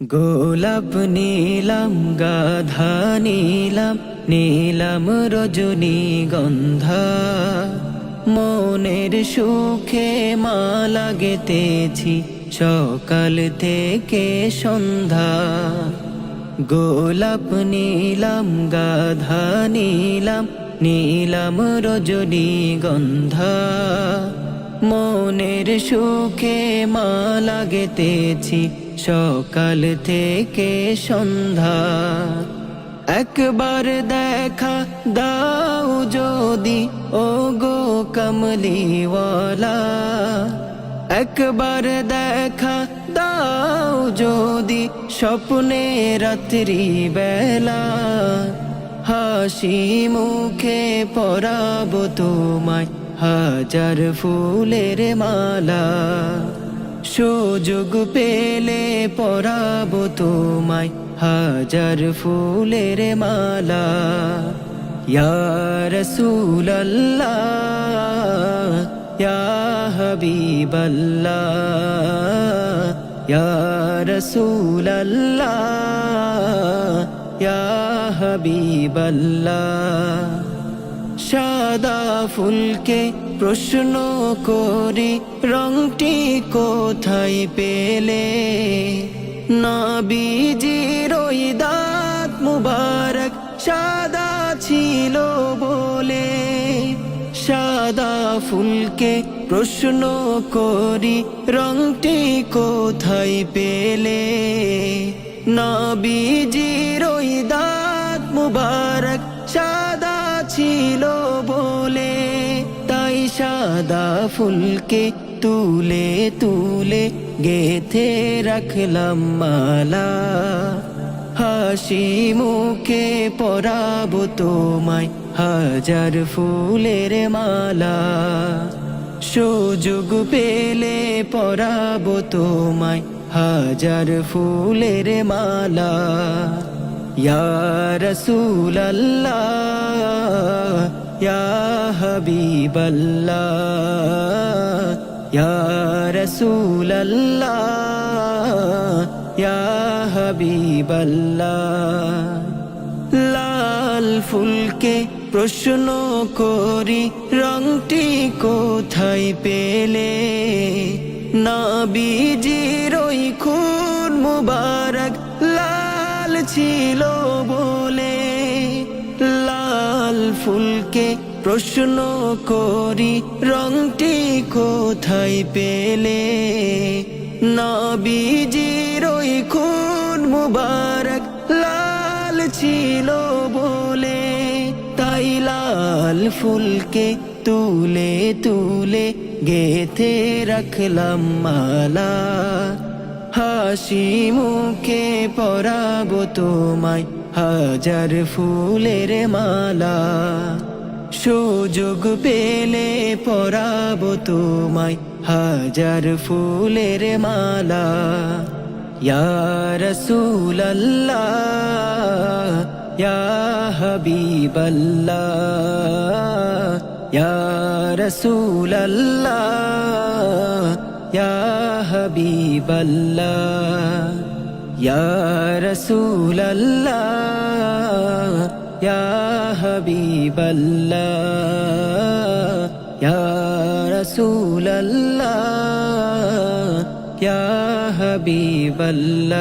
গোলাপ নীলাম গাধা নীলাম নীলাম রজনীগন্ধা মনের সুখে মালা গেতেছি সকাল থেকে সন্ধ্যা। গোলাপ নীলাম গাধা নীলাম নীলাম রজনীগন্ধা মনের সুখে মালা গেতেছি সকাল থেকে সন্ধ্যা। একবার দেখা দাও যদি ও গো কমলিওয়ালা, একবার দেখা দাও যদি স্বপ্নে রাত্রি বেলা, হাসি মুখে পরাবো তোমায় হাজার ফুলের মালা। সুযোগ পেলে পরাবো তোমায় হাজার ফুলের মালা। ইয়া রাসূলাল্লাহ ইয়া হাবিবাল্লাহ ইয়া রাসূলাল্লাহ ইয়া হাবিবাল্লাহ। সাদা ফুলকে প্রশ্ন করি রংটি কোথায় পেলে, নবীজির ওই দাঁত মুবারক সাদা ছিল বলে। সাদা ফুলকে প্রশ্ন করি রংটি কোথায় পেলে, নবীজির ওই দাঁত মুবারক সাদা ছিল বলে। তাই সাদা ফুলকে তুলে তুলে গেথে রাখলাম মালা, হাসি মুখে পরাবো তোমায় হাজার ফুলের মালা। সুযোগ পেলে পরাবো তোমায় হাজার ফুলের মালা। ইয়া রাসূলাল্লাহ ইয়া হাবিবাল্লাহ ইয়া রাসূলাল্লাহ ইয়া হাবিবাল্লাহ। লাল ফুলকে প্রশ্ন করি রংটি কোথায় পেলে, নবীজির ওই খুন মুবারক লাল ছিল বলে। লাল ফুলকে প্রশ্ন করি রংটি কোথায় পেলে, নবীজির ওই খুন মুবারক লাল ছিল বলে। তাই লাল ফুলকে তুলে তুলে গেথে রাখলাম মালা, হাসি মুখে পরাবো তোমায় হাজার ফুলের মালা। সুযোগ পেলে পরাবো তোমায় হাজার ফুলের মালা। ইয়া রাসূলাল্লাহ ইয়া হাবিবাল্লাহ ইয়া রাসূলাল্লাহ ইয়া হাবিবাল্লাহ ইয়া রাসূলাল্লাহ ইয়া হাবিবাল্লাহ ইয়া রাসূলাল্লাহ ইয়া হাবিবাল্লাহ।